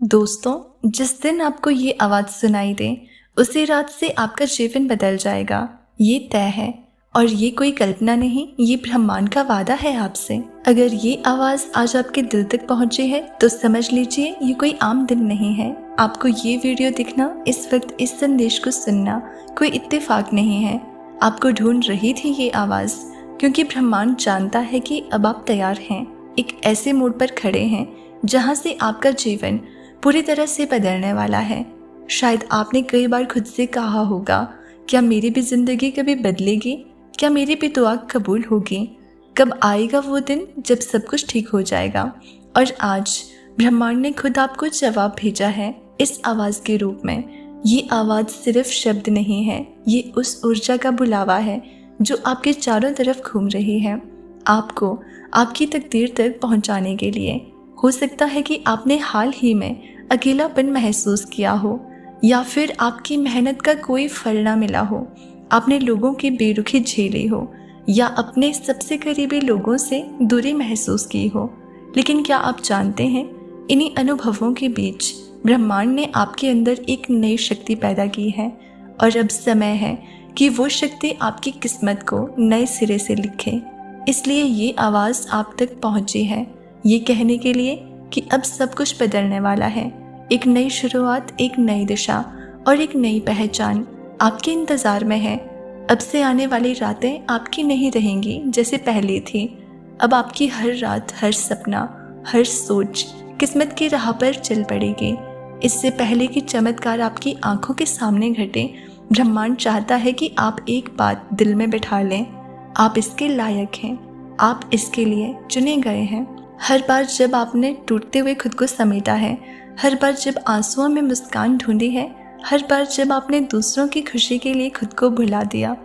दोस्तों, जिस दिन आपको ये आवाज़ सुनाई दे, उसी रात से आपका जीवन बदल जाएगा। ये तय है और ये कोई कल्पना नहीं, ये ब्रह्मांड का वादा है आपसे। अगर ये आवाज़ आज आपके दिल तक पहुंची है तो समझ लीजिए ये कोई आम दिन नहीं है। आपको ये वीडियो दिखना, इस वक्त इस संदेश को सुनना कोई इत्तेफाक नहीं है। आपको ढूंढ रही थी ये आवाज़, क्योंकि ब्रह्मांड जानता है कि अब आप तैयार हैं। एक ऐसे मोड़ पर खड़े हैं जहाँ से आपका जीवन पूरी तरह से बदलने वाला है। शायद आपने कई बार खुद से कहा होगा, क्या मेरी भी जिंदगी कभी बदलेगी? क्या मेरी भी दुआ कबूल होगी? कब आएगा वो दिन जब सब कुछ ठीक हो जाएगा? और आज ब्रह्मांड ने खुद आपको जवाब भेजा है इस आवाज़ के रूप में। ये आवाज़ सिर्फ शब्द नहीं है, ये उस ऊर्जा का बुलावा है जो आपके चारों तरफ घूम रही है, आपको आपकी तकदीर तक पहुंचाने के लिए। हो सकता है कि आपने हाल ही में अकेलापन महसूस किया हो, या फिर आपकी मेहनत का कोई फल ना मिला हो, आपने लोगों की बेरुखी झेली हो, या अपने सबसे करीबी लोगों से दूरी महसूस की हो। लेकिन क्या आप जानते हैं, इन्हीं अनुभवों के बीच ब्रह्मांड ने आपके अंदर एक नई शक्ति पैदा की है, और अब समय है कि वो शक्ति आपकी किस्मत को नए सिरे से लिखे। इसलिए ये आवाज़ आप तक पहुंची है, ये कहने के लिए कि अब सब कुछ बदलने वाला है। एक नई शुरुआत, एक नई दिशा और एक नई पहचान आपके इंतज़ार में है। अब से आने वाली रातें आपकी नहीं रहेंगी जैसे पहले थी। अब आपकी हर रात, हर सपना, हर सोच किस्मत की राह पर चल पड़ेगी। इससे पहले कि चमत्कार आपकी आंखों के सामने घटे, ब्रह्मांड चाहता है कि आप एक बात दिल में बिठा लें, आप इसके लायक हैं, आप इसके लिए चुने गए हैं। हर बार जब आपने टूटते हुए खुद को समेटा है, हर बार जब आंसुओं में मुस्कान ढूंढी है, हर बार जब आपने दूसरों की खुशी के लिए खुद को भुला दिया,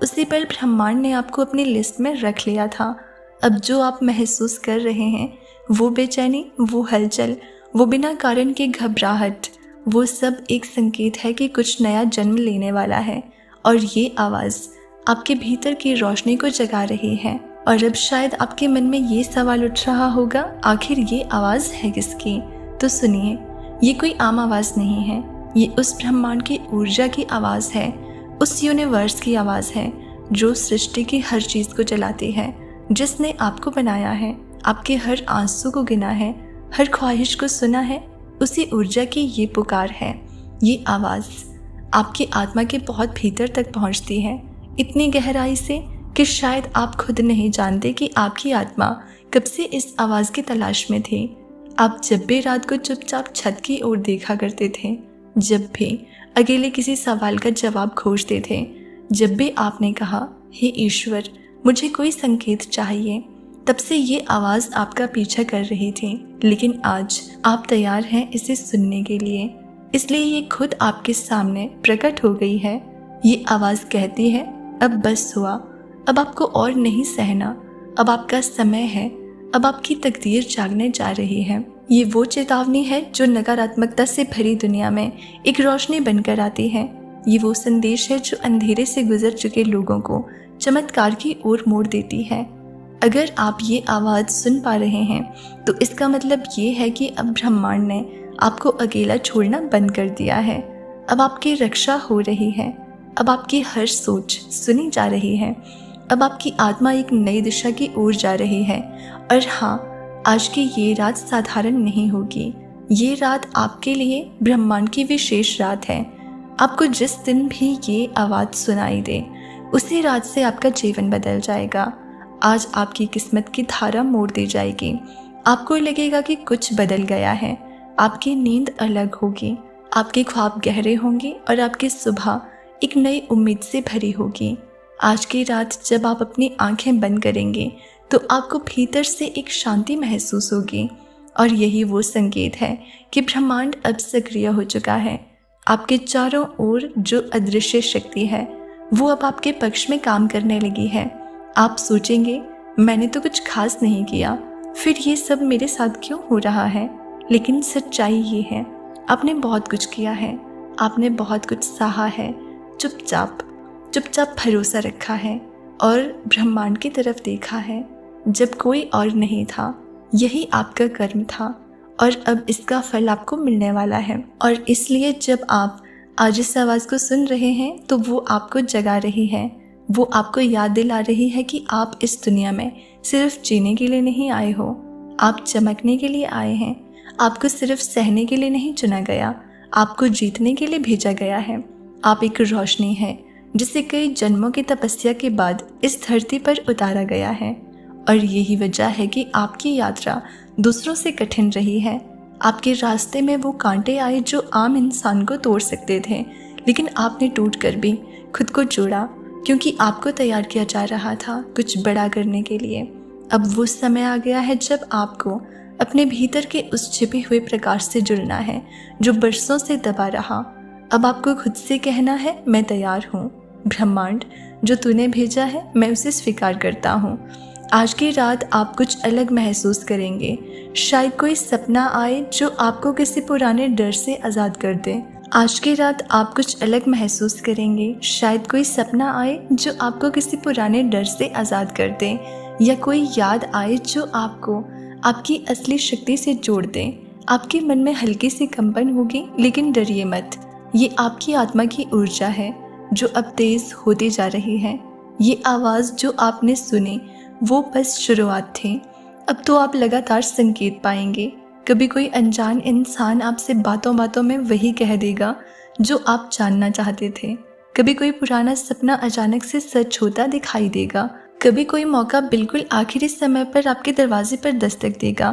उसी पल ब्रह्मांड ने आपको अपनी लिस्ट में रख लिया था। अब जो आप महसूस कर रहे हैं, वो बेचैनी, वो हलचल, वो बिना कारण की घबराहट, वो सब एक संकेत है कि कुछ नया जन्म लेने वाला है। और ये आवाज़ आपके भीतर की रोशनी को जगा रही है। और अब शायद आपके मन में ये सवाल उठ रहा होगा, आखिर ये आवाज़ है किसकी? तो सुनिए, ये कोई आम आवाज़ नहीं है, ये उस ब्रह्मांड की ऊर्जा की आवाज़ है, उस यूनिवर्स की आवाज़ है जो सृष्टि की हर चीज़ को चलाती है, जिसने आपको बनाया है, आपके हर आंसू को गिना है, हर ख्वाहिश को सुना है। उसी ऊर्जा की ये पुकार है। ये आवाज़ आपकी आत्मा के बहुत भीतर तक पहुँचती है, इतनी गहराई से कि शायद आप खुद नहीं जानते कि आपकी आत्मा कब से इस आवाज़ की तलाश में थी। आप जब भी रात को चुपचाप छत की ओर देखा करते थे, जब भी अकेले किसी सवाल का जवाब खोजते थे, जब भी आपने कहा, हे ईश्वर मुझे कोई संकेत चाहिए, तब से ये आवाज़ आपका पीछा कर रही थी। लेकिन आज आप तैयार हैं इसे सुनने के लिए, इसलिए ये खुद आपके सामने प्रकट हो गई है। ये आवाज़ कहती है, अब बस हुआ, अब आपको और नहीं सहना, अब आपका समय है, अब आपकी तकदीर जागने जा रही है। ये वो चेतावनी है जो नकारात्मकता से भरी दुनिया में एक रोशनी बनकर आती है। ये वो संदेश है जो अंधेरे से गुजर चुके लोगों को चमत्कार की ओर मोड़ देती है। अगर आप ये आवाज़ सुन पा रहे हैं तो इसका मतलब ये है कि अब ब्रह्मांड ने आपको अकेला छोड़ना बंद कर दिया है। अब आपकी रक्षा हो रही है, अब आपकी हर सोच सुनी जा रही है, अब आपकी आत्मा एक नई दिशा की ओर जा रही है। और हाँ, आज की ये रात साधारण नहीं होगी। ये रात आपके लिए ब्रह्मांड की विशेष रात है। आपको जिस दिन भी ये आवाज़ सुनाई दे, उसी रात से आपका जीवन बदल जाएगा। आज आपकी किस्मत की धारा मोड़ दी जाएगी। आपको लगेगा कि कुछ बदल गया है। आपकी नींद अलग होगी, आपके ख्वाब गहरे होंगे और आपकी सुबह एक नई उम्मीद से भरी होगी। आज की रात जब आप अपनी आंखें बंद करेंगे तो आपको भीतर से एक शांति महसूस होगी, और यही वो संकेत है कि ब्रह्मांड अब सक्रिय हो चुका है। आपके चारों ओर जो अदृश्य शक्ति है वो अब आपके पक्ष में काम करने लगी है। आप सोचेंगे, मैंने तो कुछ खास नहीं किया, फिर ये सब मेरे साथ क्यों हो रहा है? लेकिन सच्चाई ये है, आपने बहुत कुछ किया है, आपने बहुत कुछ सहा है, चुपचाप भरोसा रखा है और ब्रह्मांड की तरफ देखा है जब कोई और नहीं था। यही आपका कर्म था और अब इसका फल आपको मिलने वाला है। और इसलिए जब आप आज इस आवाज़ को सुन रहे हैं तो वो आपको जगा रही है, वो आपको याद दिला रही है कि आप इस दुनिया में सिर्फ जीने के लिए नहीं आए हो, आप चमकने के लिए आए हैं। आपको सिर्फ सहने के लिए नहीं चुना गया, आपको जीतने के लिए भेजा गया है। आप एक रोशनी है जिसे कई जन्मों की तपस्या के बाद इस धरती पर उतारा गया है। और यही वजह है कि आपकी यात्रा दूसरों से कठिन रही है। आपके रास्ते में वो कांटे आए जो आम इंसान को तोड़ सकते थे, लेकिन आपने टूट कर भी खुद को जोड़ा, क्योंकि आपको तैयार किया जा रहा था कुछ बड़ा करने के लिए। अब वो समय आ गया है जब आपको अपने भीतर के उस छिपे हुए प्रकाश से जुड़ना है जो बरसों से दबा रहा। अब आपको खुद से कहना है, मैं तैयार हूँ। ब्रह्मांड, जो तूने भेजा है मैं उसे स्वीकार करता हूँ। आज की रात आप कुछ अलग महसूस करेंगे। शायद कोई सपना आए जो आपको किसी पुराने डर से आज़ाद कर दे। आज की रात आप कुछ अलग महसूस करेंगे। शायद कोई सपना आए जो आपको किसी पुराने डर से आज़ाद कर दे, या कोई याद आए जो आपको आपकी असली शक्ति से जोड़ दे। आपके मन में हल्की सी कंपन होगी, लेकिन डरिए मत। ये आपकी आत्मा की ऊर्जा है जो अब तेज होती जा रही है। ये आवाज़ जो आपने सुनी वो बस शुरुआत थी। अब तो आप लगातार संकेत पाएंगे। कभी कोई अनजान इंसान आपसे बातों बातों में वही कह देगा जो आप जानना चाहते थे। कभी कोई पुराना सपना अचानक से सच होता दिखाई देगा। कभी कोई मौका बिल्कुल आखिरी समय पर आपके दरवाजे पर दस्तक देगा।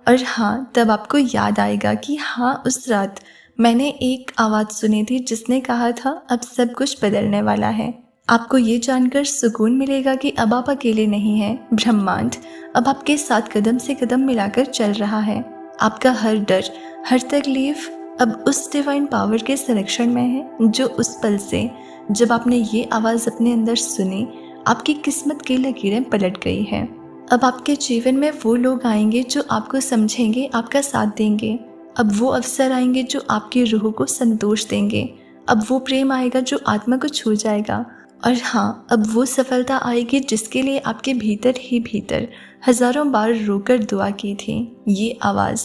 और हाँ, तब आपको याद आएगा कि हाँ, उस रात मैंने एक आवाज़ सुनी थी जिसने कहा था अब सब कुछ बदलने वाला है। आपको ये जानकर सुकून मिलेगा कि अब आप अकेले नहीं हैं। ब्रह्मांड अब आपके साथ कदम से कदम मिलाकर चल रहा है। आपका हर डर, हर तकलीफ अब उस डिवाइन पावर के संरक्षण में है जो उस पल से जब आपने ये आवाज़ अपने अंदर सुनी, आपकी किस्मत की लकीरें पलट गई है। अब आपके जीवन में वो लोग आएंगे जो आपको समझेंगे, आपका साथ देंगे। अब वो अवसर आएंगे जो आपकी रूह को संतोष देंगे। अब वो प्रेम आएगा जो आत्मा को छू जाएगा। और हाँ, अब वो सफलता आएगी जिसके लिए आपके भीतर ही भीतर हजारों बार रोकर दुआ की थी। ये आवाज़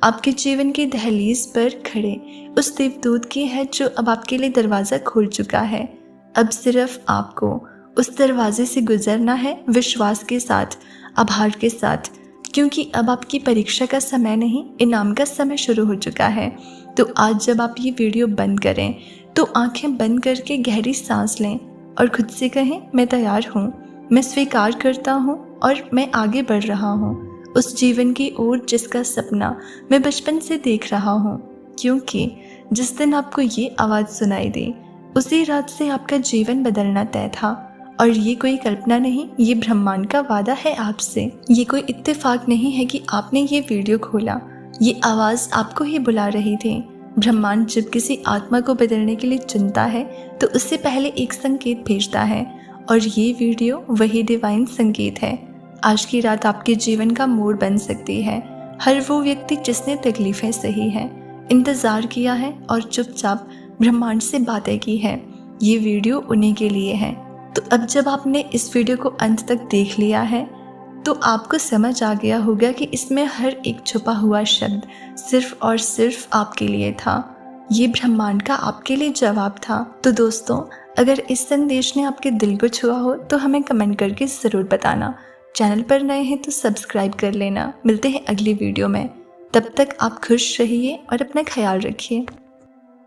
आपके जीवन की दहलीज पर खड़े उस देवदूत की है जो अब आपके लिए दरवाज़ा खोल चुका है। अब सिर्फ आपको उस दरवाजे से गुजरना है, विश्वास के साथ, आभार के साथ, क्योंकि अब आपकी परीक्षा का समय नहीं, इनाम का समय शुरू हो चुका है। तो आज जब आप ये वीडियो बंद करें तो आंखें बंद करके गहरी सांस लें और खुद से कहें, मैं तैयार हूँ, मैं स्वीकार करता हूँ और मैं आगे बढ़ रहा हूँ उस जीवन की ओर जिसका सपना मैं बचपन से देख रहा हूँ। क्योंकि जिस दिन आपको ये आवाज़ सुनाई दी उसी रात से आपका जीवन बदलना तय था। और ये कोई कल्पना नहीं, ये ब्रह्मांड का वादा है आपसे। ये कोई इत्तेफाक नहीं है कि आपने ये वीडियो खोला। ये आवाज़ आपको ही बुला रही थी। ब्रह्मांड जब किसी आत्मा को बदलने के लिए चुनता है तो उससे पहले एक संकेत भेजता है, और ये वीडियो वही डिवाइन संकेत है। आज की रात आपके जीवन का मोड़ बन सकती है। हर वो व्यक्ति जिसने तकलीफें सही है, इंतज़ार किया है और चुपचाप ब्रह्मांड से बातें की है, ये वीडियो उन्हीं के लिए है। तो अब जब आपने इस वीडियो को अंत तक देख लिया है तो आपको समझ आ गया होगा कि इसमें हर एक छुपा हुआ शब्द सिर्फ और सिर्फ आपके लिए था। ये ब्रह्मांड का आपके लिए जवाब था। तो दोस्तों, अगर इस संदेश ने आपके दिल को छुआ हो तो हमें कमेंट करके ज़रूर बताना। चैनल पर नए हैं तो सब्सक्राइब कर लेना। मिलते हैं अगली वीडियो में। तब तक आप खुश रहिए और अपना ख्याल रखिए।